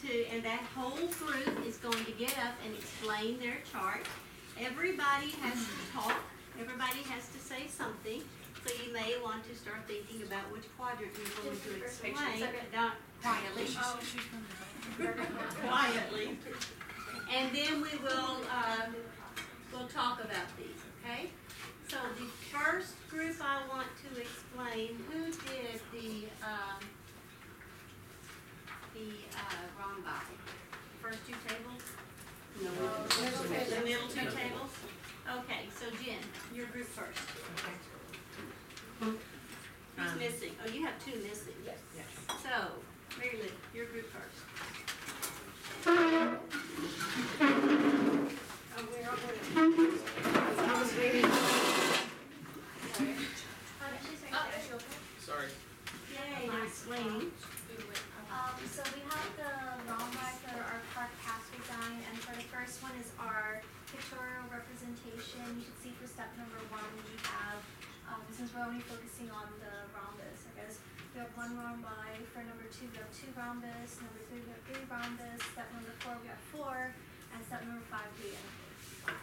to, and that whole group is going to get up and explain their chart. Everybody has to talk, everybody has to say something, so you may want to start thinking about which quadrant you're going to explain. Not quietly. Quietly. And then we will, we'll talk about these, okay? So the first group I want to explain, who did the Rombi? First two tables? No. The middle two tables? Okay, so Jen, your group first. Who's missing? Oh, you have two missing. Yes. So, Mary Lou, your group first. I was waiting. Sorry. Yay, I'm explaining. So we have the Rombi for our park pass design, and for the first one is our pictorial representation. You can see for step number 1 we have, since we're only focusing on the rhombus, I guess, we have 1 rhombi. For number 2 we have 2 rhombus, number 3 we have 3 rhombus, step number 4 we have 4, and step number 5 we have 5.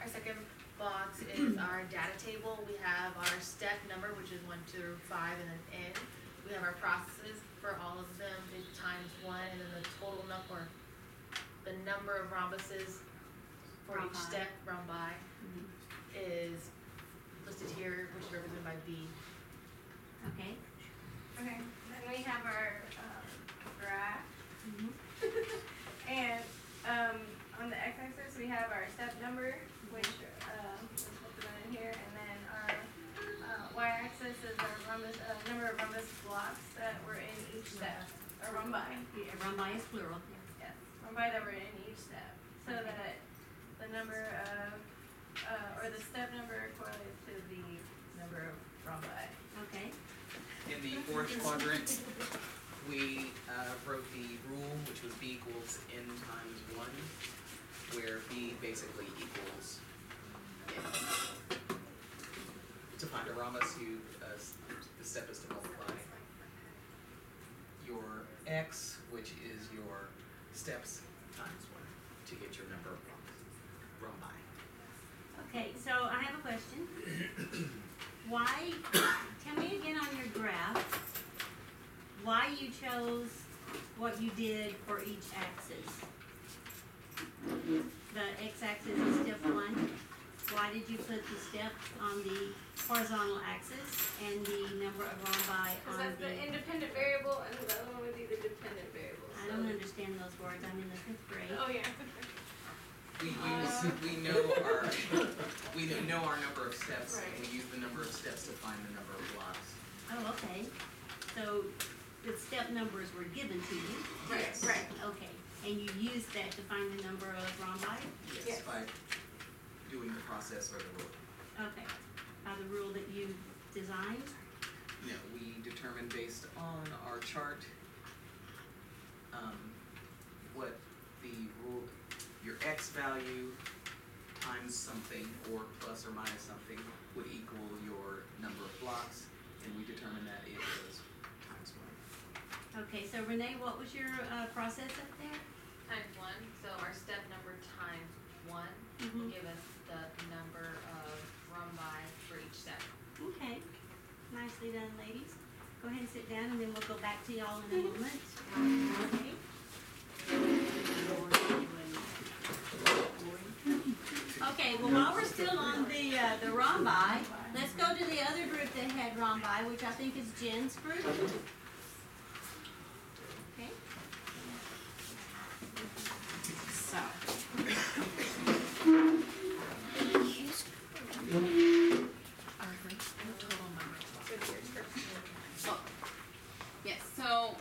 Our second box is our data table. We have our step number, which is 1 through 5, and then N. We have our processes for all of them, times 1, and then the total number, the number of rhombuses for each step, rhombi, is listed here, which is represented by B. Okay. Okay, then we have our graph, and on the x-axis we have our step number, which is listed in here, and then our y-axis is our rhombus, number of rhombus blocks that were in each step, or rhombi. Yeah, Rombi is plural. Yes, rhombi that were in each step, so that the number of, or the step number correlates to the number of rhombi. Okay. In the orange quadrant, we wrote the rule, which was B equals N times 1, where B basically equals N. To find a rhombus, the step is to multiply your X, which is your steps, times 1 to get your number of rhombi. Okay, so I have a question. Why, tell me again on your graph, why you chose what you did for each axis. The x-axis is step 1. Why did you put the steps on the horizontal axis and the number of rhombi Because on that's the the... independent variable, and the other one would be the dependent variable. I don't understand those words, I'm in the 5th grade. Oh, yeah. We know our number of steps, and we use the number of steps to find the number of blocks. Oh, okay. So the step numbers were given to you? Right. Okay, and you used that to find the number of rhombi? Yes, by doing the process or the rule. Okay, by the rule that you designed? No, we determined based on our chart, what the rule, your X value times something or plus or minus something would equal your number of blocks, and we determined that it was times 1. Okay, so Renee, what was your process up there? Times 1, so our step number times 1 will give us the number of rhombi for each step. Okay, nicely done, ladies. Go ahead and sit down, and then we'll go back to y'all in a moment. Okay. Okay, well, while we're still on the rhombi, let's go to the other group that had rhombi, which I think is Jen's group. Okay. So. Total number. Oh, yes, so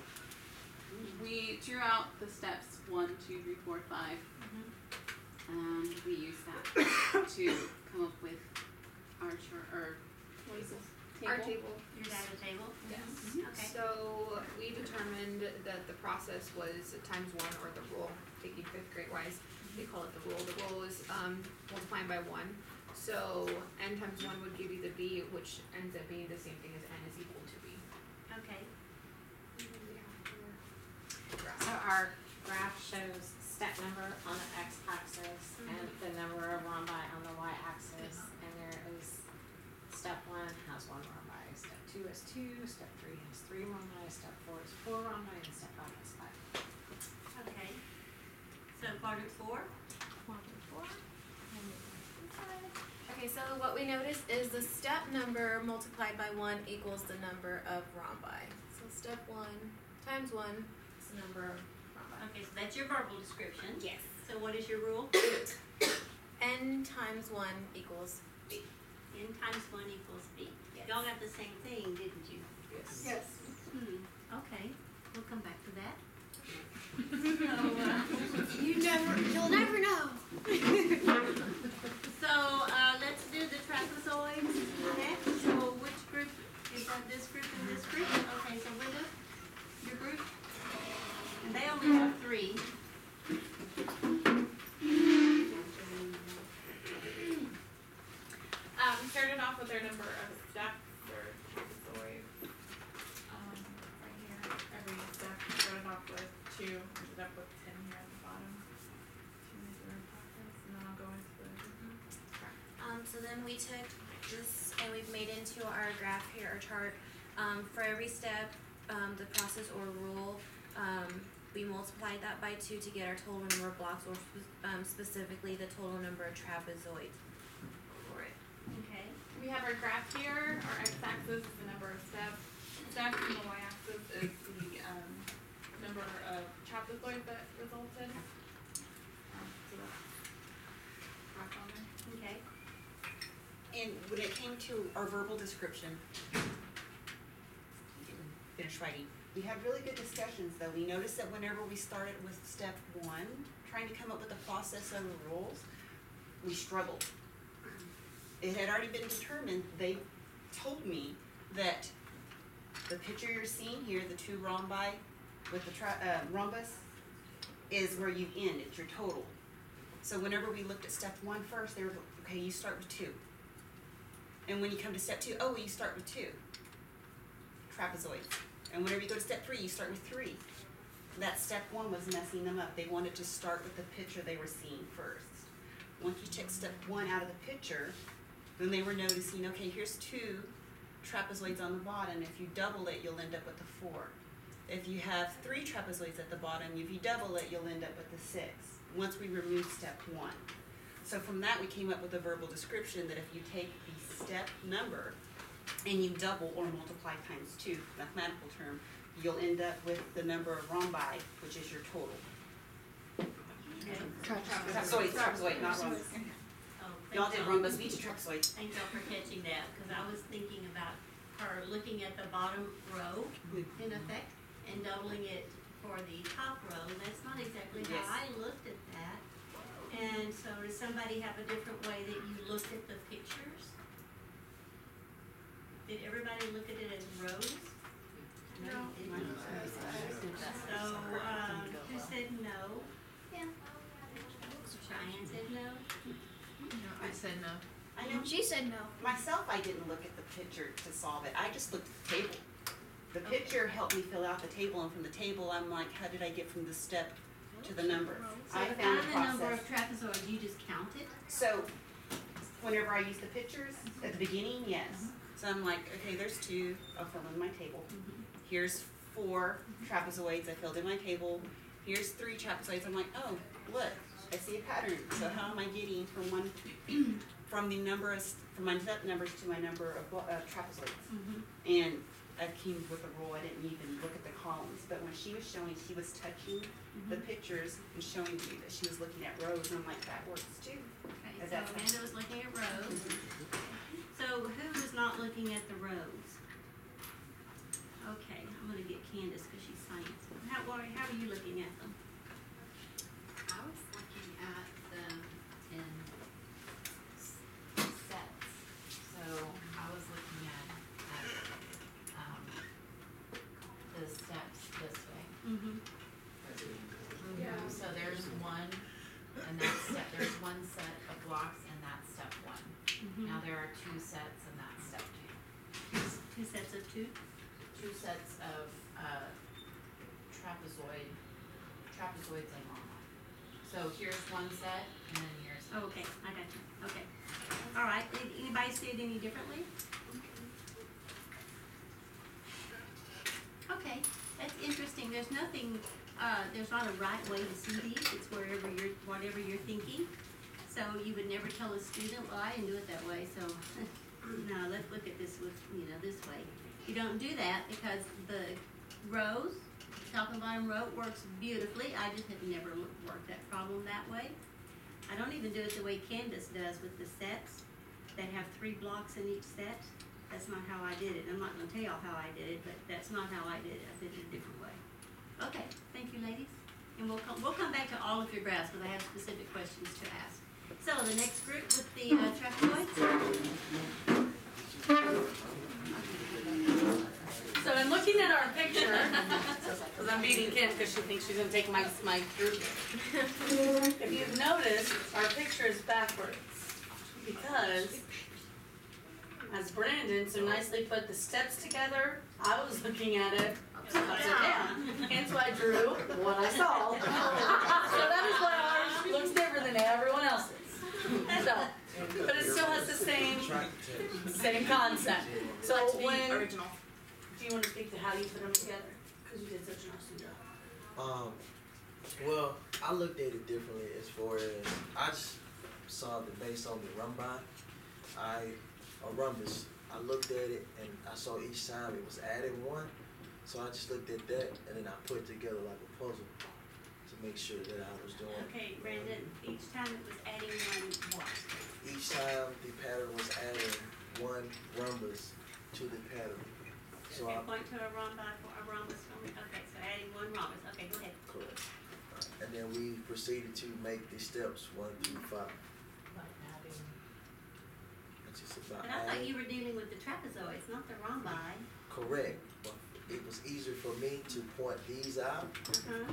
we drew out the steps 1, 2, 3, 4, 5. And we use that to come up with our chart, or what is this? Our table. Your data table? Yes. Okay. So we determined that the process was times 1, or the rule, taking 5th grade wise, they call it the rule. The rule is multiplying by 1. So n times 1 would give you the b, which ends up being the same thing as n is equal to b. Okay. So is 2, step 3 has 3 rhombus, step 4 is 4 rhombi, and step 5 has 5. Okay. So quadrant 4? Okay, so what we notice is the step number multiplied by 1 equals the number of rhombi. So step 1 times 1 is the number of rhombi. Okay, so that's your verbal description. Yes. So what is your rule? N times 1 equals B. N times 1 equals B. Yes. Y'all got the same thing, didn't you? Yes. Yes. Okay, we'll come back to that. You'll never know. So, let's do the trapezoids next. So which group, is that this group and this group? Okay, so Linda, your group? And they only have 3. We started off with our number of steps or trapezoid. Right here, every step started off with 2, ended up with 10 here at the bottom. 2 major process, and then I'll go into the. So then we took this and we've made into our graph here, our chart. For every step, the process or rule, we multiplied that by 2 to get our total number of blocks, or specifically the total number of trapezoids for it. Okay. We have our graph here. Our x-axis is the number of steps, and the y-axis is the number of trapezoids that resulted. So that's graph on there. Okay. And when it came to our verbal description, didn't finish writing, we had really good discussions though. We noticed that whenever we started with step 1, trying to come up with a process of the rules, we struggled. It had already been determined, they told me that the picture you're seeing here, the 2 rhombi with the rhombus, is where you end, it's your total. So whenever we looked at step 1 first, they were, okay, you start with 2. And when you come to step 2, oh, well, you start with 2 trapezoids. And whenever you go to step 3, you start with 3. That step 1 was messing them up. They wanted to start with the picture they were seeing first. Once you took step 1 out of the picture, then they were noticing, okay, here's 2 trapezoids on the bottom. If you double it, you'll end up with the 4. If you have 3 trapezoids at the bottom, if you double it, you'll end up with the 6. Once we remove step 1. So from that, we came up with a verbal description that if you take the step number and you double or multiply times 2, mathematical term, you'll end up with the number of rhombi, which is your total. Okay. Trapezoid, not rhombus. Oh, Y'all thank did y'all. rhombus, we did trapezoid. Thank y'all for catching that, because I was thinking about her looking at the bottom row, in effect, and doubling it for the top row. That's not exactly Yes. how I looked at that. And so does somebody have a different way that you looked at the pictures? Did everybody look at it as rows? No. you didn't. So, who said no? Cheyenne said no? No, I said no. I know She said no. myself, I didn't look at the picture to solve it. I just looked at the table. The picture helped me fill out the table, and from the table, I'm like, how did I get from the step to the number? So I to found find a the number process. of trapezoids, you just count it? So, whenever I use the pictures at the beginning, yes. So I'm like, okay, there's 2, I'll fill in my table. Here's 4 trapezoids, I filled in my table. Here's 3 trapezoids, I'm like, oh, look, I see a pattern. So how am I getting from one, from the number of, from my step numbers to my number of trapezoids? And I came with a rule, I didn't even look at the columns, but when she was showing, she was touching the pictures and showing you that she was looking at rows, and I'm like, that works too. Okay, Is so that- Amanda was looking at rows. So who was not looking at the rows? Okay, I'm gonna get Candace because she's science. How are you looking at them? I was looking at them in sets. So I was looking at the steps this way. So there's 1, and that's step, there's 1 set of blocks, and that's step 1. Now there are 2 sets, and that's step 2. 2 sets of 2? 2 sets of trapezoids and rhombi. So here's 1 set, and then here's. Oh, okay, I got you, okay. All right, did anybody see it any differently? That's interesting, there's nothing, there's not a right way to see these, it's whatever you're thinking. So you would never tell a student, well, I didn't do it that way, so, no, let's look at this with, this way. You don't do that because the rows, top and bottom row works beautifully, I just have never worked that problem that way. I don't even do it the way Candace does with the sets that have 3 blocks in each set. That's not how I did it. I'm not gonna tell y'all how I did it, but that's not how I did it. I did it a different way. Okay, thank you, ladies. And we'll come back to all of your graphs because I have specific questions to ask. So the next group with the trapezoids. So in looking at our picture, because I'm beating Kim because she thinks she's gonna take my group. If you've noticed, our picture is backwards because, as Brandon so nicely put the steps together, I was looking at it upside down. Hence why I drew what I saw. So that is why ours looks different than everyone else's. So, but it still has the same concept. So when, Original. do you want to speak to how you put them together? Because you did such an awesome job. Well, I looked at it differently as far as I just saw the based on the rhombus. A rhombus. I looked at it and I saw each time it was added 1. So I just looked at that and then I put it together like a puzzle to make sure that I was doing. Okay, Brandon, each time it was adding 1 what? Each time the pattern was adding 1 rhombus to the pattern. So Okay, I point to a rhombus for me. Okay, so adding 1 rhombus. Okay, go ahead. correct. And then we proceeded to make the steps 1 through 5. It's just about But I thought adding. you were dealing with the trapezoids, not the rhombi. Correct. But it was easier for me to point these out Uh-huh.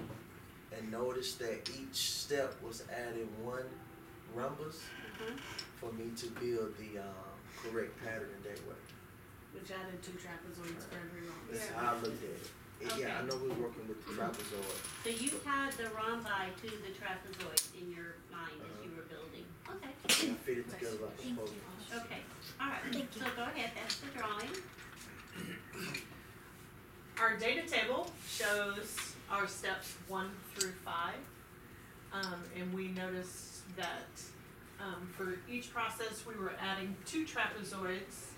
and notice that each step was adding 1 rhombus Uh-huh. for me to build the correct pattern in that way. Which added 2 trapezoids for every row. That's how I looked at it. Yeah, I Okay. know we're working with the trapezoid. So you tied the rhombi to the trapezoids in your mind as you were building. Okay. And I fit it together like a puzzle. Okay. All right. So go ahead. That's the drawing. Our data table shows our steps 1 through 5. And we noticed that for each process we were adding 2 trapezoids.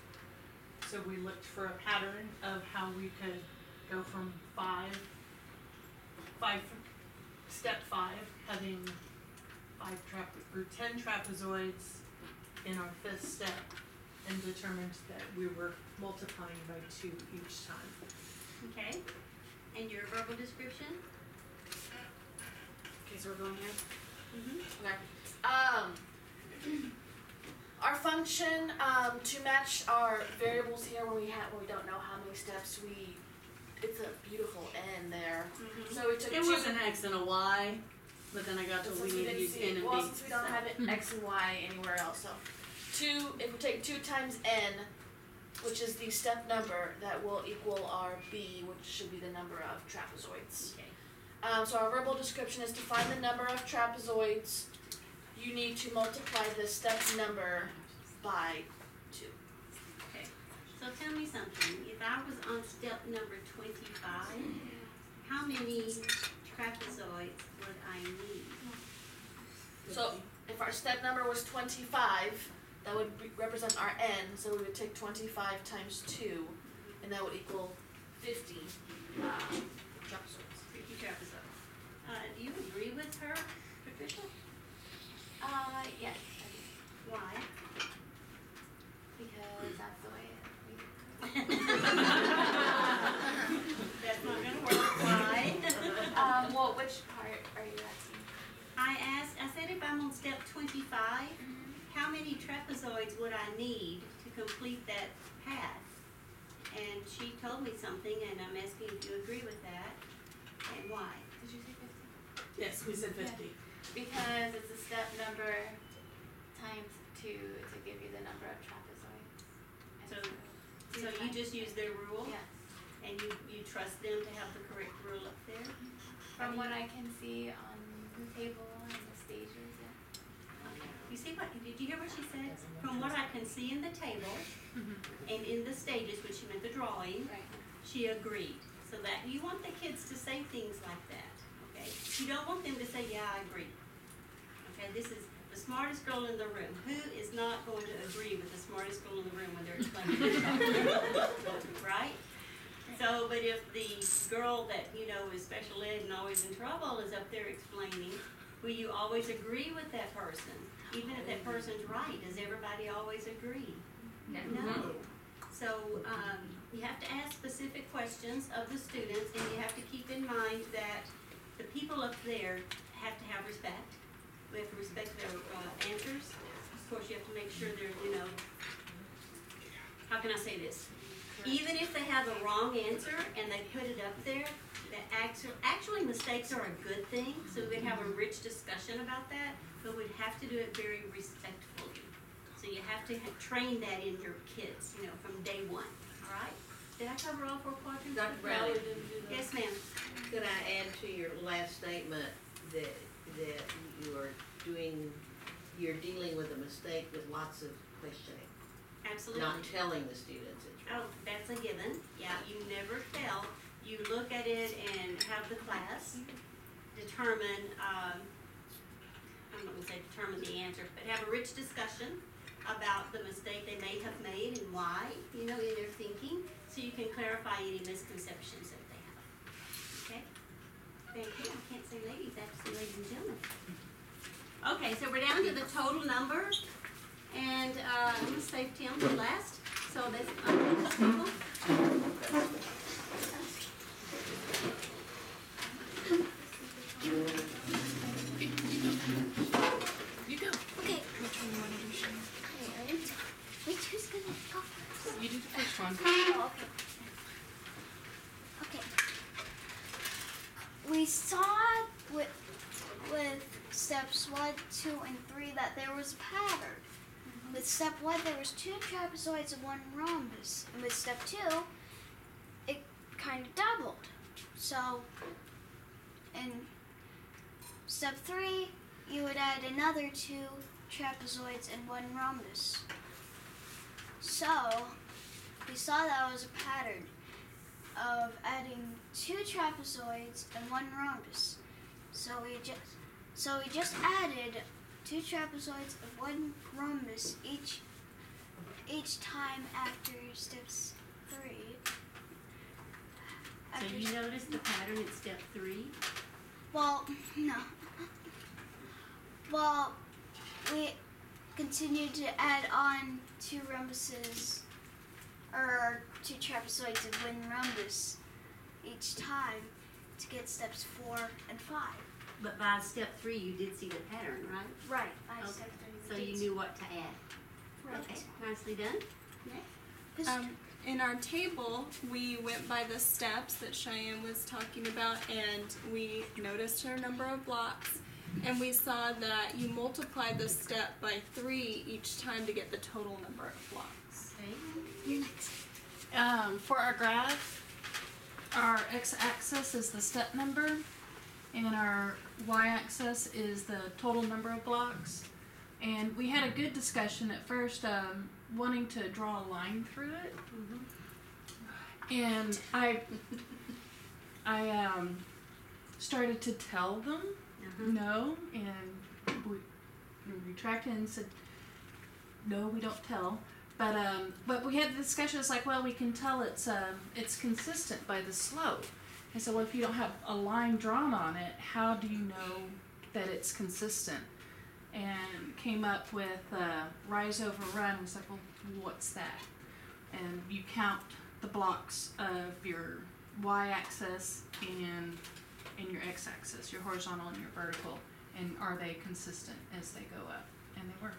So we looked for a pattern of how we could go from step 5, having 10 trapezoids in our 5th step, and determined that we were multiplying by 2 each time. Okay. And your verbal description? Okay, so we're going here. Mm-hmm. Okay. Our function to match our variables here when we don't know how many steps it's a beautiful N there. Mm-hmm. So we took It two. was an X and a Y, but then I got told we Since need to didn't use see N it- and well, B. since we don't have it X and Y anywhere else, so if we take 2 times N, which is the step number, that will equal our B, which should be the number of trapezoids. Okay. So our verbal description is to find the number of trapezoids. You need to multiply the step number by 2. Okay. So tell me something. If I was on step number 25, how many trapezoids would I need? So if our step number was 25, that would represent our N, so we would take 25 times 2, and that would equal 50 trapezoids. 50 trapezoids. Do you agree with her, Patricia? Yes, Why? because that's the way That's not gonna work. Why? well, which part are you asking? I said if I'm on step 25, how many trapezoids would I need to complete that path? And she told me something, and I'm asking if you agree with that, and why? Did you say 50? Yes, we said 50. Because it's a step number times 2 to give you the number of trapezoids. And So you just use their rule? Yes. And you trust them to have the correct rule up there? From what I can see on the table and the stages, yeah. Okay. You see what, did you hear what she said? From what I can see in the table and in the stages, which she meant the drawing, Right. she agreed. So So that, you want the kids to say things like that, okay? You don't want them to say, yeah, I agree. Okay, this is the smartest girl in the room. Who is not going to agree with the smartest girl in the room when they're explaining their topic? Right? So, but if the girl that, you know, is special ed and always in trouble is up there explaining, will you always agree with that person? Even if that person's right, does everybody always agree? No. So, you have to ask specific questions of the students, and you have to keep in mind that the people up there have to have respect. We have to respect their answers. Of course, you have to make sure they're, you know, how can I say this? Even if they have a wrong answer and they put it up there, that actually mistakes are a good thing, so we'd have a rich discussion about that, but we'd have to do it very respectfully. So you have to train that in your kids, you know, from day one, all right? Did I cover all 4 quadrants? Dr. Bradley, Yes, ma'am. could I add to your last statement that you're dealing with a mistake with lots of questioning, Absolutely. not telling the students it's Oh, wrong. that's a given. Yeah, you never tell. You look at it and have the class determine, I'm not gonna say determine the answer, but have a rich discussion about the mistake they may have made and why, you know, in their thinking, so you can clarify any misconceptions that they have. Okay? Thank you. I can't say ladies, I have to say ladies and gentlemen. Okay, so we're down to the total number, and I'm gonna save Tim for last. So that's people. You go. Okay. Which one you want to do, Shane? Wait, who's gonna go first? You do the first one. Oh, okay. Okay. We saw with steps 1, 2, and 3 that there was a pattern. With step 1, there was 2 trapezoids and 1 rhombus. And with step 2, it kind of doubled. So, in step 3, you would add another 2 trapezoids and 1 rhombus. So, we saw that was a pattern of adding 2 trapezoids and 1 rhombus. So we just added 2 trapezoids and 1 rhombus each time after steps 3. So you noticed the pattern in step 3? Well, no. Well, we continued to add on 2 rhombuses, or 2 trapezoids and 1 rhombus each time to get steps 4 and 5. But by step 3, you did see the pattern, right? Right. By Okay. step 3. So you knew what to add. Right. Okay, nicely done. Next. In our table, we went by the steps that Cheyenne was talking about, and we noticed her number of blocks, and we saw that you multiply the step by 3 each time to get the total number of blocks. Okay. You're next. For our graph, our x-axis is the step number, and our y-axis is the total number of blocks. And we had a good discussion at first, wanting to draw a line through it. And I started to tell them no, and we retracted and said, no, we don't tell. But we had the discussion. It's like, well, we can tell it's consistent by the slope. I said, well, if you don't have a line drawn on it, how do you know that it's consistent? And came up with rise over run. We said, well, what's that? And you count the blocks of your y-axis and your x-axis, your horizontal and your vertical, and are they consistent as they go up? And they were.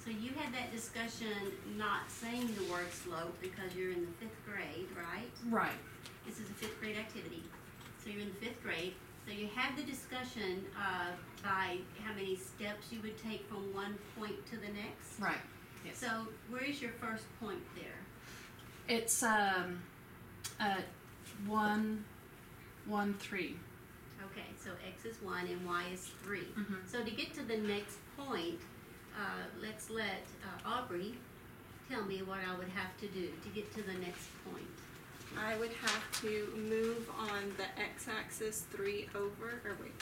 So you had that discussion not saying the word slope because you're in the 5th grade, right? Right. This is a 5th grade activity. So you're in the 5th grade. So you had the discussion by how many steps you would take from one point to the next. Right. Yes. So where is your first point there? It's 1, 1, 3. Okay, so x is 1 and y is 3. Mhm. So to get to the next point, let's let Aubrey tell me what I would have to do to get to the next point. I would have to move on the x-axis 3 over, or wait,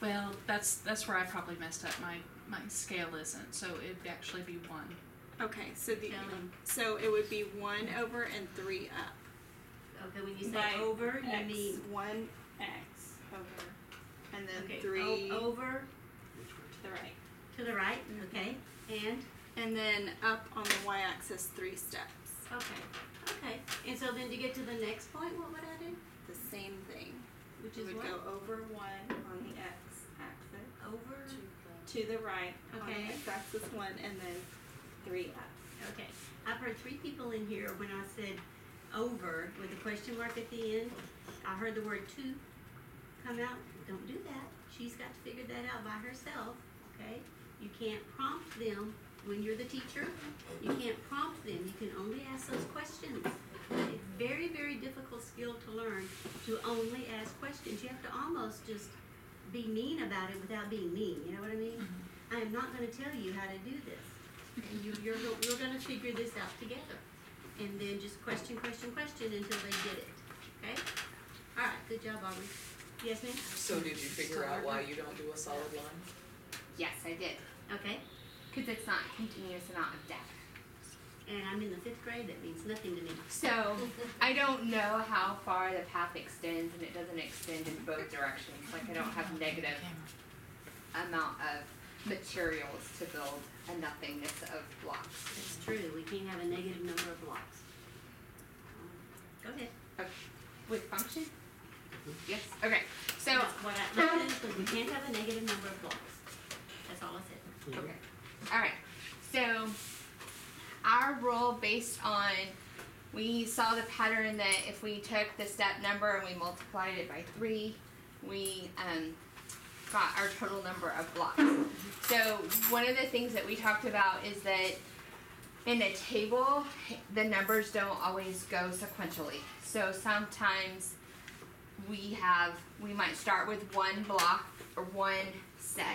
Well, that's where I probably messed up. My scale isn't, so it'd actually be 1. okay, so the, Telling. so it would be 1 over and 3 up. Okay, when you say By over, you X, mean, 1x over, and then okay, 3 over to the right. to the right, okay, And then up on the y-axis 3 steps. okay. And so then to get to the next point, what would I do? The same thing. Which You is would what? go over 1 on the x-axis, Over, to the right on Okay. the x-axis 1, and then 3 up. okay. I've heard 3 people in here when I said over with a question mark at the end. I heard the word to come out. Don't do that. She's got to figure that out by herself, okay? You can't prompt them when you're the teacher. You can't prompt them. You can only ask those questions. It's very, very difficult skill to learn to only ask questions. You have to almost just be mean about it without being mean. You know what I mean? I am not going to tell you how to do this. And you're going to figure this out together. And then just question until they get it. Okay? All right. Good job, Aubrey. Yes, ma'am? So did you figure out why you don't do a solid line? Yes, I did. Okay. Because it's not a continuous amount of data. And I'm in the 5th grade. That means nothing to me. So I don't know how far the path extends, and it doesn't extend in both directions. Like I don't have negative amount of materials to build a nothingness of blocks. It's true. We can't have a negative number of blocks. Go ahead. With function? Yes. Okay. So That's what I said was we can't have a negative number of blocks. That's all I said. okay. All right. So our rule based on we saw the pattern that if we took the step number and we multiplied it by 3, we got our total number of blocks. So one of the things that we talked about is that in a table, the numbers don't always go sequentially. So sometimes we might start with 1 block or 1 set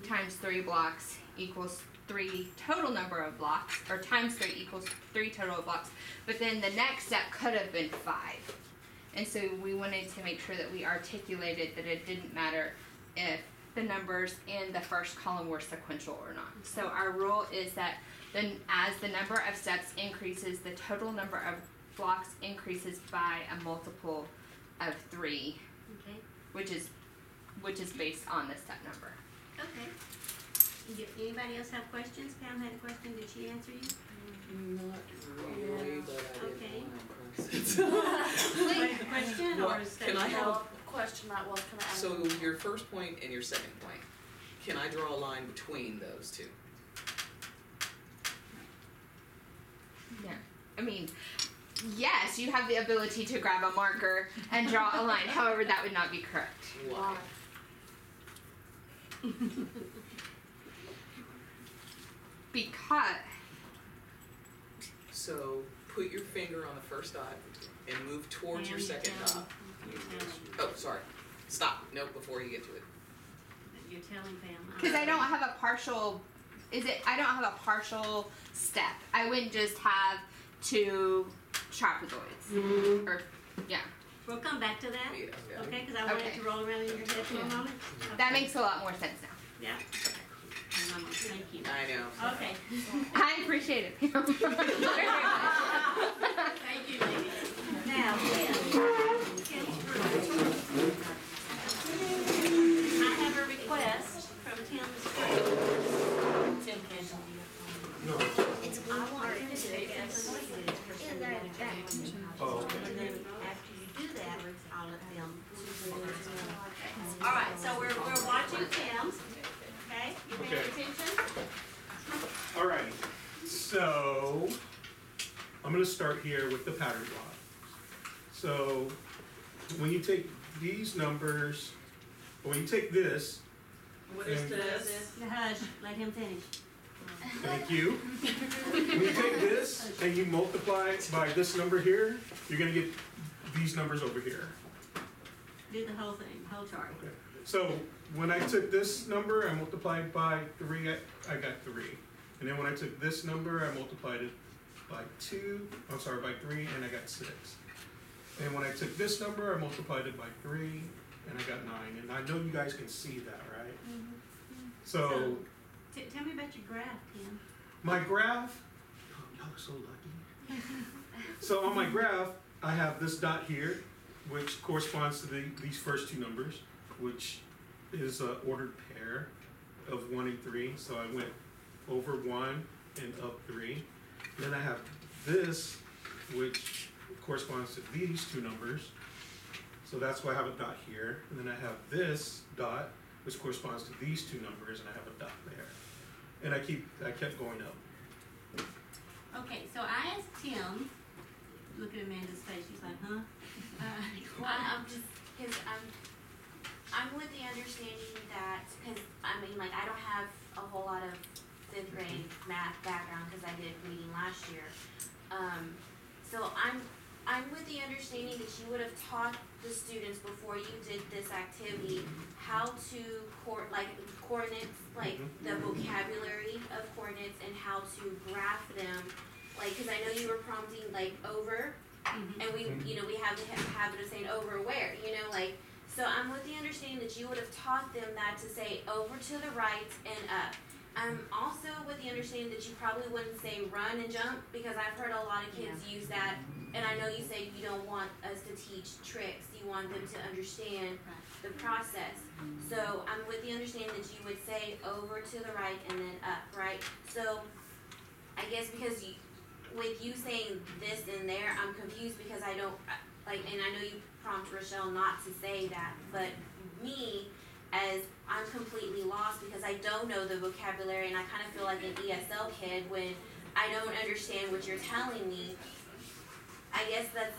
times 3 blocks equals 3 total number of blocks, or times 3 equals 3 total blocks. But then the next step could have been 5. And so we wanted to make sure that we articulated that it didn't matter if the numbers in the first column were sequential or not. So our rule is that then as the number of steps increases, the total number of blocks increases by a multiple of 3, Okay. which is based on the step number. Okay. Anybody else have questions? Pam had a question. Did she answer you? Not really, but I did Okay. want to Question Well, or is can I have a Question that was kind of. So your first point and your second point, can I draw a line between those two? Yeah. I mean, yes, you have the ability to grab a marker and draw a line. However, that would not be correct. Why? Because So put your finger on the first dot and move towards your second dot. Oh, sorry. Stop. No, before you get to it. You're telling Pam. because I don't have a partial. I don't have a partial step. I wouldn't just have 2 trapezoids. Or yeah. We'll come back to that. Yeah. Okay, because I want it Okay. to roll around in your head for a moment. That makes a lot more sense now. Yeah. Thank you. I know. Okay. I appreciate it. Thank you, ladies. Now, I have a request from Tim's group. Tim Campbell. No. I want him to take us Oh, okay. and then after you do that, I'll let them. All right, so we're watching Tim's. Okay, you paying Okay. attention? Alright, so I'm gonna start here with the pattern block. So when you take these numbers, when you take this, What is and- this? Hush, let him finish. thank you. When you take this and you multiply it by this number here, you're gonna get these numbers over here. Do the whole thing, whole chart. Okay. So when I took this number, I multiplied by 3, I got 3. And then when I took this number, I multiplied it by 2, by 3, and I got 6. And when I took this number, I multiplied it by 3, and I got 9. And I know you guys can see that, right? So Tell me about your graph, Tim. my graph, oh, y'all are so lucky. So on my graph, I have this dot here, which corresponds to these first two numbers, which is an ordered pair of 1 and 3. So I went over 1 and up 3. Then I have this, which corresponds to these two numbers. So that's why I have a dot here. And then I have this dot, which corresponds to these two numbers, and I have a dot there. And I kept going up. Okay, so I asked Tim, look at Amanda's face, she's like, huh? I'm just, cause I'm with the understanding that, cause I mean, like, I don't have a whole lot of 5th grade math background, cause I did reading last year. So I'm with the understanding that you would have taught the students before you did this activity how to coordinates, like the vocabulary of coordinates and how to graph them. Like, cause I know you were prompting like over, and we have the habit of saying over where, like, so I'm with the understanding that you would have taught them that to say over to the right and up. I'm also with the understanding that you probably wouldn't say run and jump, because I've heard a lot of kids use that, and I know you say you don't want us to teach tricks, you want them to understand the process. So I'm with the understanding that you would say over to the right and then up, right? So I guess because with you saying this in there, I'm confused because I don't, like, and I know you prompt Rochelle not to say that, but me, as I'm completely lost because I don't know the vocabulary, and I kind of feel like an ESL kid when I don't understand what you're telling me. I guess that's,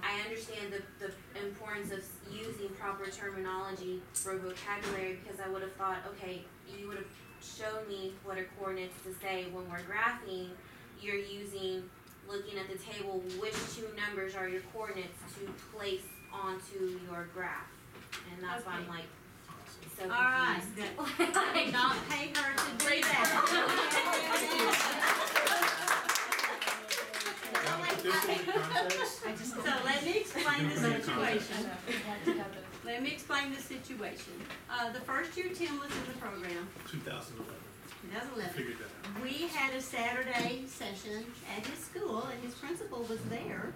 I understand the importance of using proper terminology for vocabulary, because I would have thought, okay, you would have shown me what are coordinates to say when we're graphing. You're looking at the table, which two numbers are your coordinates to place onto your graph. And that's why I'm like, so confused. Alright, I did not pay her to do that. So let me explain the situation. Let me explain the situation. The first year Tim was in the program, 2011. Figured that out. We had a Saturday session at his school, and his principal was there,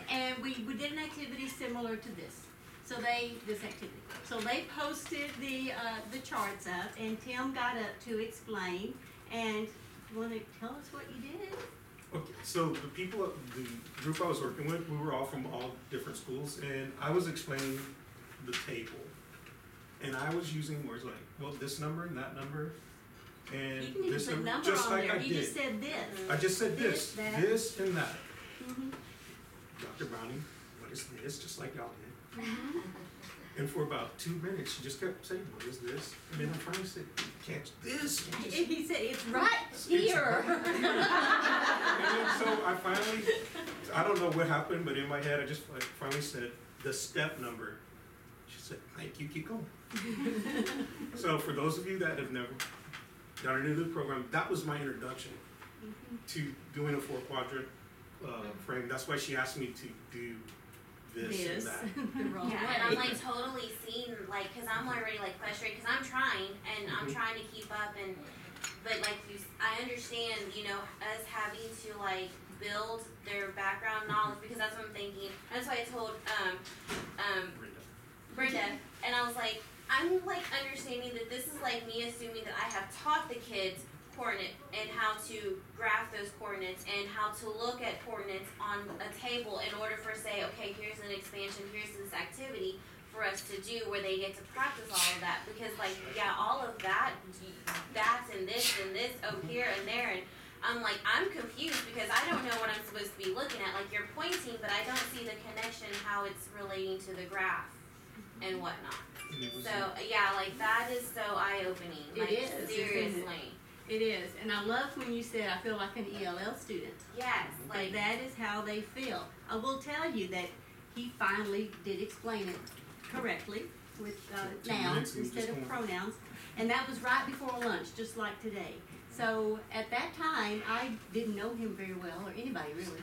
and we did an activity similar to this. So they posted the charts up, and Tim got up to explain. And you want to tell us what you did? Okay, so the group I was working with, we were all from all different schools, and I was explaining the table. And I was using words like, well, this number and that number, and You can this even put number, number just on like there. I You did. just said this. I just said this, that. this and that. Mm-hmm. Dr. Browning, what is this? Just like y'all did. And for about 2 minutes, she just kept saying, what is this? And then I finally said, catch this. He said, it's right here. And then so I finally, I don't know what happened, but in my head, I just finally said, the step number. She said, thank you, keep going. So for those of you that have never done any of the program, that was my introduction to doing a 4-quadrant frame. That's why she asked me to do this and that. And I'm like totally seeing, like, cause I'm already like frustrated, cause I'm trying, and I'm trying to keep up, but like I understand, us having to like build their background knowledge, because that's what I'm thinking. That's why I told Brenda, and I was like, I'm like understanding that this is like me assuming that I have taught the kids coordinate and how to graph those coordinates and how to look at coordinates on a table in order for say, okay, here's an expansion, here's this activity for us to do where they get to practice all of that, because like, yeah, all of that, and this over here and there, and I'm like, I'm confused because I don't know what I'm supposed to be looking at. Like, you're pointing, but I don't see the connection, how it's relating to the graph and whatnot. So yeah, like that is so eye-opening. Like, It is, seriously. It is, and I love when you said, I feel like an ELL student. Yes, Like, that is how they feel. I will tell you that he finally did explain it correctly with nouns instead of pronouns, and that was right before lunch, just like today. So at that time, I didn't know him very well, or anybody really.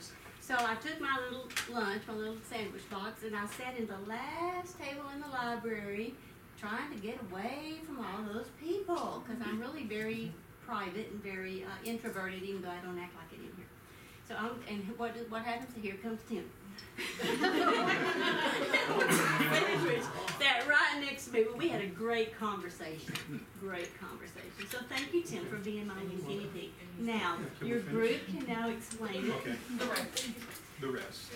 So I took my little lunch, my little sandwich box, and I sat in the last table in the library trying to get away from all those people, because I'm really very private and very introverted, even though I don't act like it in here. So and what happens? Here comes Tim. Sat right next to me. Well, we had a great conversation. So thank you, Tim, for being my new guinea pig. Now, your group can now explain it. Okay. The rest.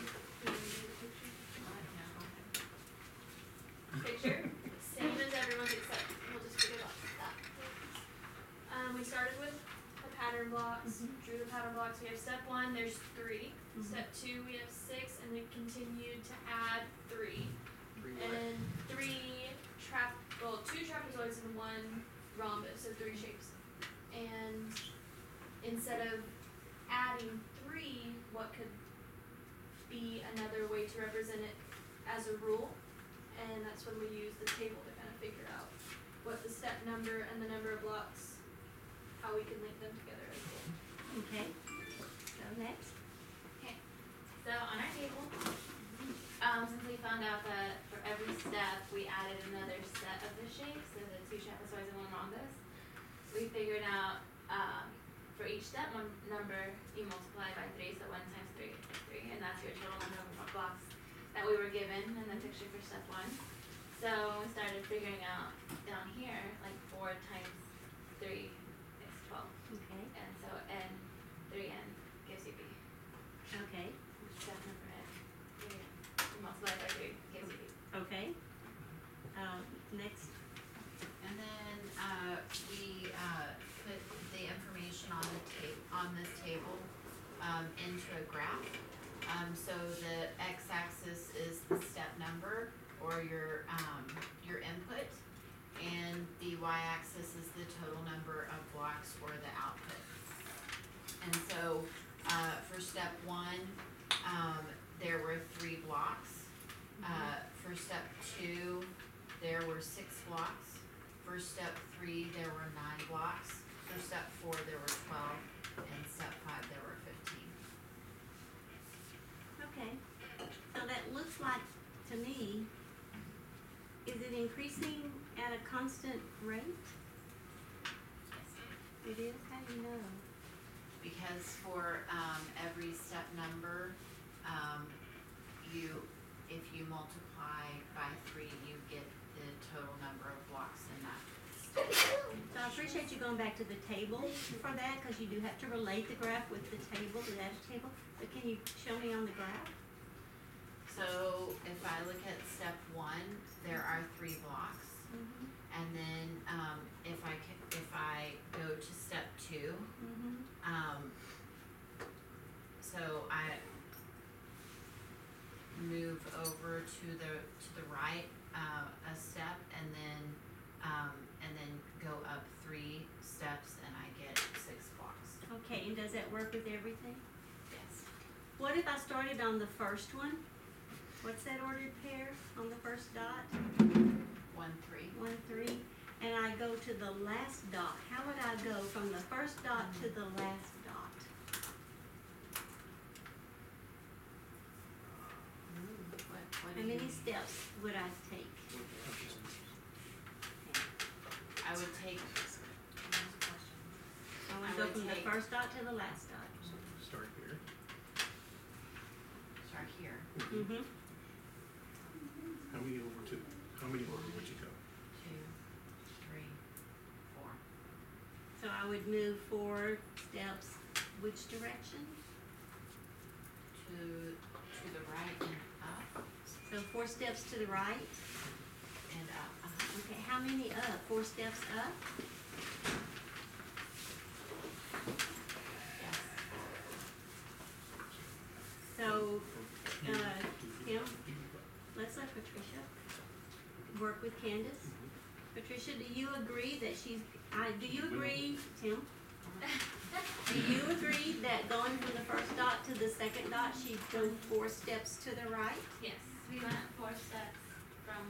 Picture, same as everyone's except we'll just forget about that. We started with the pattern blocks, drew the pattern blocks. We have step 1, there's 3. Step 2, we have 6, and we continued to add 3. And then 2 trapezoids and 1 rhombus, so 3 shapes. And instead of adding 3, what could be another way to represent it as a rule? And that's when we use the table to kind of figure out what the step number and the number of blocks, how we can link them together as a rule. Okay. So next. So on our table, since we found out that for every step we added another set of the shapes, so the 2 trapezoids and 1 rhombus, we figured out for each step number you multiply by 3, so 1 times 3 is 3, and that's your total number of blocks that we were given in the picture for step 1. So we started figuring out down here, like 4 times 3 is 12. Okay. And so n, 3n gives you b. Okay. Step number n. Multiply by 3 gives you b. Okay. Next. And then, we, put the information on this table, into a graph. So the x-axis is the step number or your input, and the y-axis is the total number of blocks or the output. And so, for step 1, there were 3 blocks. For step 2, there were 6 blocks. For step 3, there were 9 blocks. For step 4, there were 12, and step 5, there were 15. Okay. So that looks like, to me, is it increasing at a constant rate? It is? How do you know? Because for every step number, if you multiply by 3, you get the total number of blocks in that step. So I appreciate you going back to the table for that, because you do have to relate the graph with the table, the data table. But can you show me on the graph? So if I look at step 1, there are 3 blocks. And then if I go to step 2, so I move over to the right a step, and then go up 3 steps, and I get 6 blocks. Okay, and does that work with everything? Yes. What if I started on the first one? What's that ordered pair on the first dot? 1, 3. 1, 3. And I go to the last dot. How would I go from the first dot to the last dot? What How many steps would I take? I would take. I would go from the first dot to the last dot. Start here. Start here. Mm-hmm. How many over would you go? 2, 3, 4. So I would move 4 steps. Which direction? To the right and up. So 4 steps to the right. And up. Okay, how many up? 4 steps up? Yes. So, Kim, let's let Patricia work with Candace. Patricia, do you agree that do you agree, Tim? Do you agree that going from the first dot to the second dot, she'd go 4 steps to the right? Yes, we went 4 steps from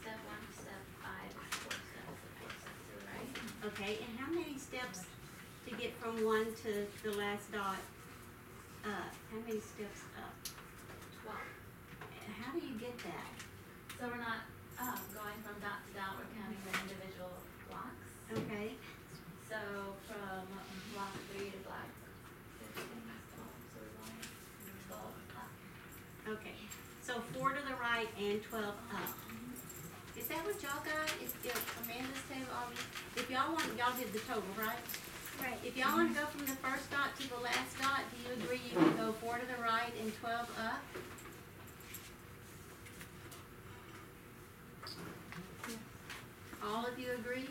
step 1 to step 5, 4 steps to the right. Okay, and how many steps to get from 1 to the last dot? up? How many steps up? 12. How do you get that? So we're not going from dot to dot, we're counting the individual blocks. Okay, So from block 3 to block 15, so we're going 12 up. okay. So 4 to the right and 12 up. Is that what y'all got? Is Amanda's table, if y'all want, y'all did the total, right? Right. If y'all wanna go from the first dot to the last dot, do you agree you can go 4 to the right and 12 up? All of you agree?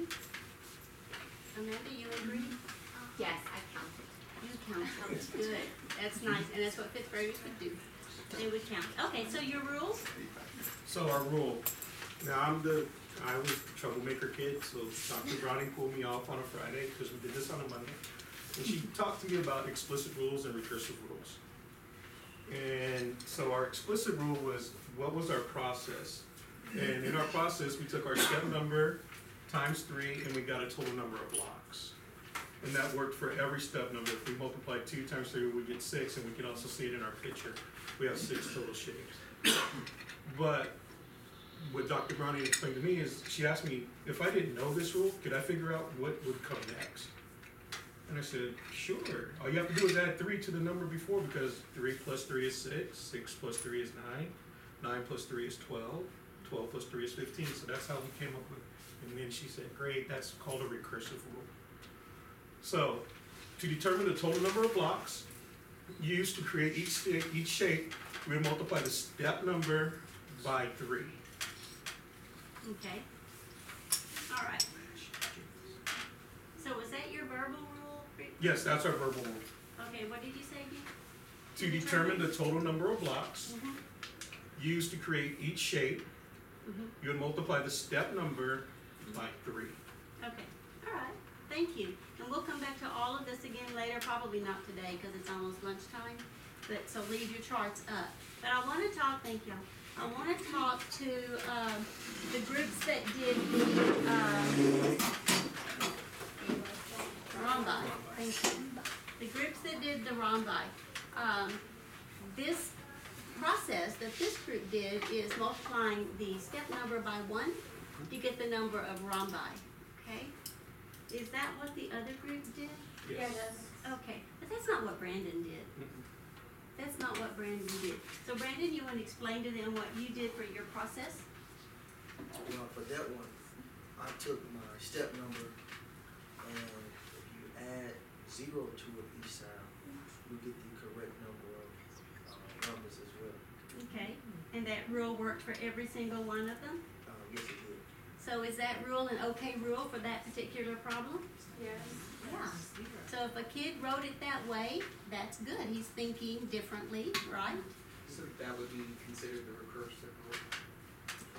Amanda, you agree? Yes, I counted. You count, good, that's nice, and that's what fifth graders would do. They would count. Okay, so your rules? So our rule, now I was the troublemaker kid, so Dr. Browning pulled me off on a Friday, because we did this on a Monday. And she talked to me about explicit rules and recursive rules. And so our explicit rule was, what was our process? And in our process, we took our step number times 3, and we got a total number of blocks. And that worked for every step number. If we multiplied 2 times 3, we get 6, and we can also see it in our picture. We have 6 total shapes. But what Dr. Browning explained to me is, she asked me, if I didn't know this rule, could I figure out what would come next? And I said, sure. All you have to do is add 3 to the number before, because 3 plus 3 is 6, 6 plus 3 is 9, 9 plus 3 is 12, 12 plus 3 is 15, so that's how we came up with it. And then she said, great, that's called a recursive rule. So, to determine the total number of blocks used to create each shape, we multiply the step number by 3. Okay. All right. So was that your verbal rule? Rick? Yes, that's our verbal rule. Okay, what did you say again? To determine the total number of blocks Mhm. used to create each shape, Mhm. you would multiply the step number by 3. Okay, all right, thank you. And we'll come back to all of this again later, probably not today because it's almost lunchtime. But, so leave your charts up. But I wanna talk, thank y'all. I wanna talk to, the groups that did the, Rombi. Thank you. The groups that did the Rombi. This process that this group did is multiplying the step number by 1 to get the number of rhombi, okay? Is that what the other group did? Yes. Okay, but that's not what Brandon did. That's not what Brandon did. So Brandon, you wanna explain to them what you did for your process? Well, for that one, I took my step number, and if you add 0 to it each side, you get the correct number of numbers as well. Okay, and that rule worked for every single one of them? Yes, it did. So is that rule an okay rule for that particular problem? Yes. Yeah. So if a kid wrote it that way, that's good. He's thinking differently, right? So that would be considered the recursive rule.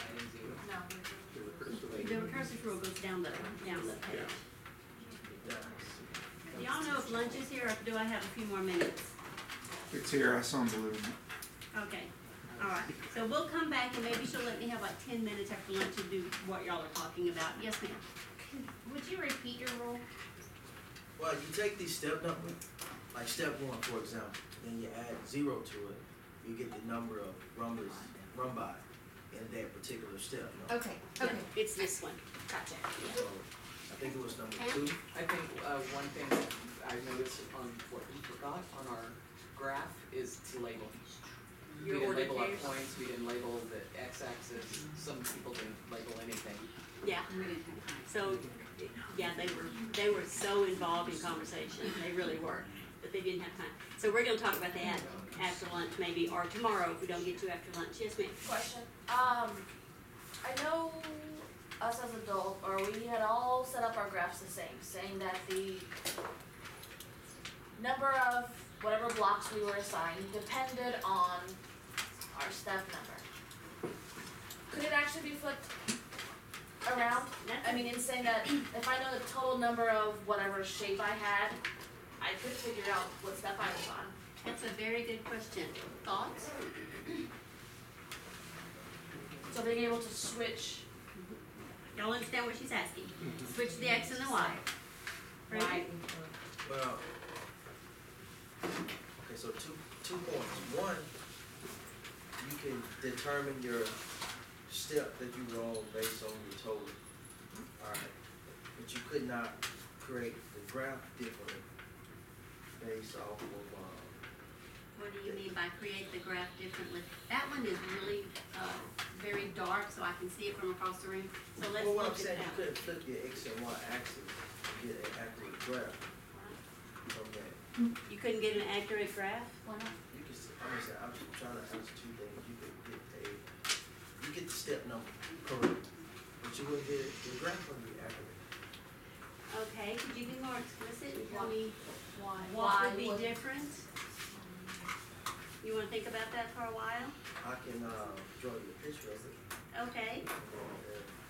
Adding 0. No. The recursive rule goes down the page. Yeah. Do y'all know if lunch is here, or do I have a few more minutes? It's here, I saw him delivering it. Okay, all right. So we'll come back and maybe she'll let me have like 10 minutes after lunch to do what y'all are talking about. Yes, ma'am. Would you repeat your rule? Well, you take the step number, like step 1, for example, then you add 0 to it, you get the number of rhombi in that particular step. No? Okay, Okay, it's this one. Gotcha. So, I think it was number 2. I think one thing that I noticed on what we forgot on our graph is to label. Your We didn't label our ordinators. points, we didn't label the x-axis, some people didn't label anything. Yeah. So, yeah, they were so involved in conversation. They really were, but they didn't have time. So we're gonna talk about that after lunch maybe, or tomorrow if we don't get to after lunch. Yes, ma'am. Question. I know us as adults, or we had all set up our graphs the same, saying that the number of whatever blocks we were assigned depended on our step number. Could it actually be flipped around? I mean, in saying that if I know the total number of whatever shape I had, I could figure out what step I was on. That's a very good question. Thoughts? So being able to switch. Y'all understand what she's asking? Switch the X and the Y. Right? Well, okay, so two points. One, you can determine your step that you were on based on your total. Alright, but you could not create the graph differently based off of, What do you mean by create the graph differently? That one is really, very dark, so I can see it from across the room, so let's well, what I'm look saying, at you that. couldn't flip your X and Y axis and get an accurate graph from that. You couldn't get an accurate graph? Why not? You can, I'm just trying to answer two things. You could get the step number correct, but you wouldn't get it, the graph wouldn't be accurate. Okay, could you be more explicit and tell me Why? what would be different? You wanna think about that for a while? I can, draw you a picture of it. Okay,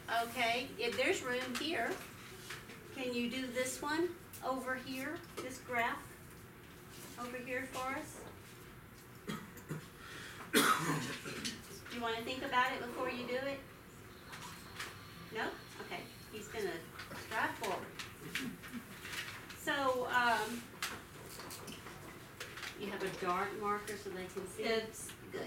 And, okay, if there's room here, can you do this one over here, this graph? Over here for us? Do you wanna think about it before you do it? No? Okay, he's gonna strive forward. So, you have a dark marker so they can see? It's Good.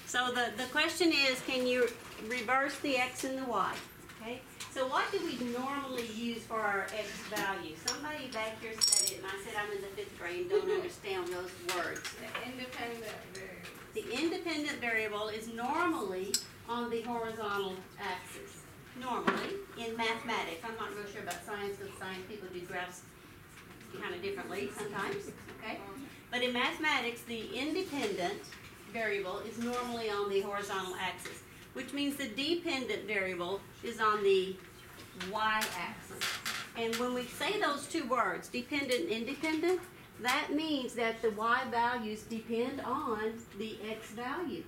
So the question is, can you reverse the X and the Y? Okay, so what do we normally use for our X value? Somebody back here said it, and I said I'm in the 5th grade and don't understand those words. The independent variable. The independent variable is normally on the horizontal axis. Normally, in mathematics. I'm not real sure about science, because science people do graphs kind of differently sometimes, okay? But in mathematics, the independent variable is normally on the horizontal axis, which means the dependent variable is on the y-axis. And when we say those two words, dependent and independent, that means that the y values depend on the x value.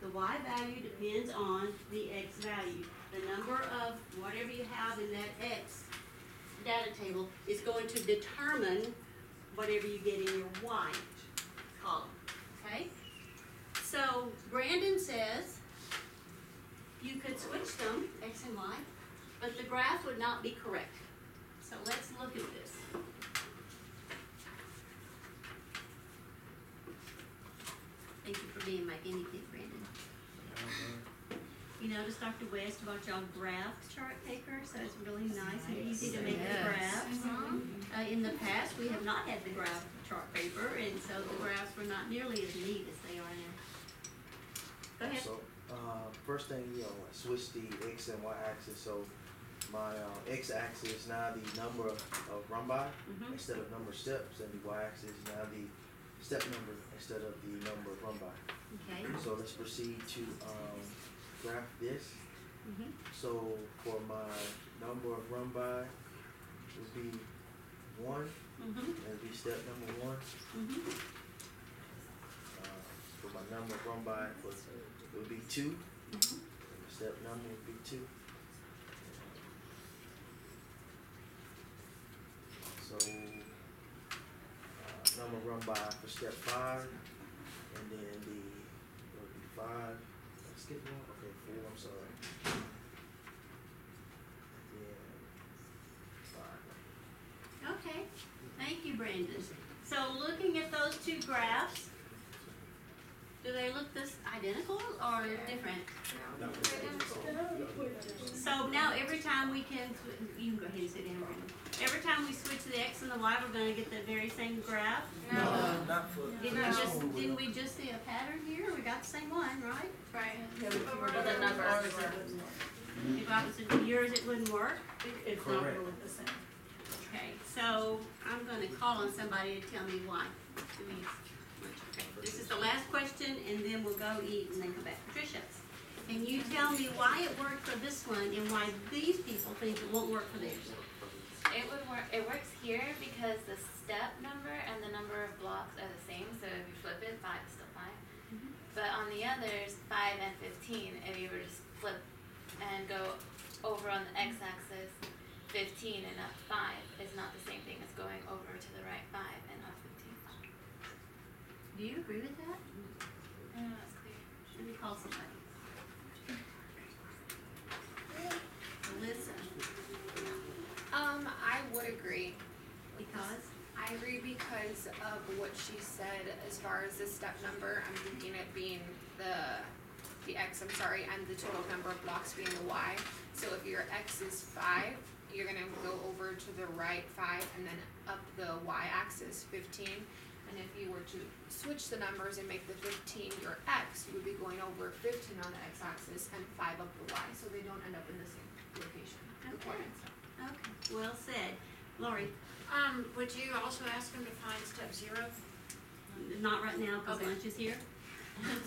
The y value depends on the x value. The number of whatever you have in that x data table is going to determine whatever you get in your y column, okay? So Brandon says you could switch them, x and y, but the graph would not be correct. So let's look at this. Thank you for being my guinea pig, Brandon. You notice Dr. West bought y'all graph chart paper, so it's really nice and easy to make the graphs. In the past, we have not had the graph chart paper, and so the graphs were not nearly as neat as they are now. Go ahead. So, first thing, switch the X and Y axis, so my, X axis is now the number of run by instead of number of steps, and the Y axis is now the step number instead of the number of run by. Okay. So let's proceed to, graph this. So for my number of run by would be 1, that'd be step number 1. For my number of run by it would be 2. Step number would be 2. So number run by for step 5, and then the would be 5. Skip one? Okay, 4, I'm sorry. Yeah, 5. Okay, thank you, Brandon. So looking at those two graphs, do they look this identical or different? So now every time we can, you can go ahead and sit down, Brandon. Every time we switch the X and the Y, we're gonna get the very same graph? No, not for. Didn't we just see a pattern here? We got the same one, right? Right. But the numbers If I was to do yours, it wouldn't work? it's not really the same. Okay, so I'm gonna call on somebody to tell me why. Okay, this is the last question, and then we'll go eat and then come back. Patricia, can you tell me why it worked for this one and why these people think it won't work for theirs? It works here because the step number and the number of blocks are the same, so if you flip it, 5 is still 5. But on the others, 5 and 15, if you were to flip and go over on the x-axis, 15 and up 5 is not the same thing as going over to the right 5 and up 15. Do you agree with that? I don't know, it's clear. Let me call somebody. Alyssa, I would agree. because? I agree because of what she said as far as the step number. I'm thinking it being the X, I'm sorry, and the total number of blocks being the Y. So if your X is 5, you're gonna go over to the right 5 and then up the Y axis 15. And if you were to switch the numbers and make the 15 your X, you would be going over 15 on the X axis and 5 up the Y, so they don't end up in the same location. Okay. Okay, well said. Lori? Would you also ask them to find step 0? Not right now, because Okay. lunch is here.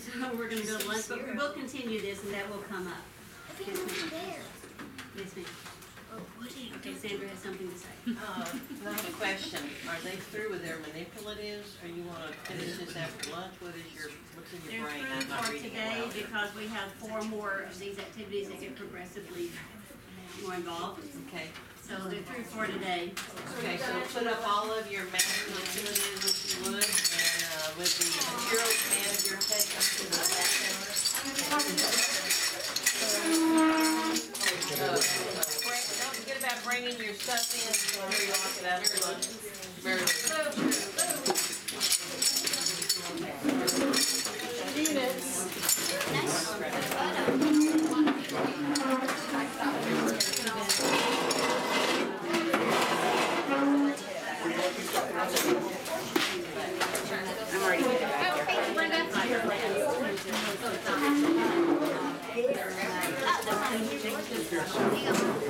So we're gonna go to lunch, but we will continue this and that will come up. Yes, ma'am. Yes, ma'am. Okay, Sandra has something to say. I have a question. Are they through with their manipulatives, or you wanna finish this after lunch? What's in your They're brain? through I'm not for reading it today well. because we have 4 more of these activities that get progressively more involved. Okay. So they're through for today. Okay, so put up all of your math manipulatives if you would, and, with the materials manager, take them to the back counter. Don't forget about bringing your stuff in, so you lock it out for lunch. Very I'm already getting back there.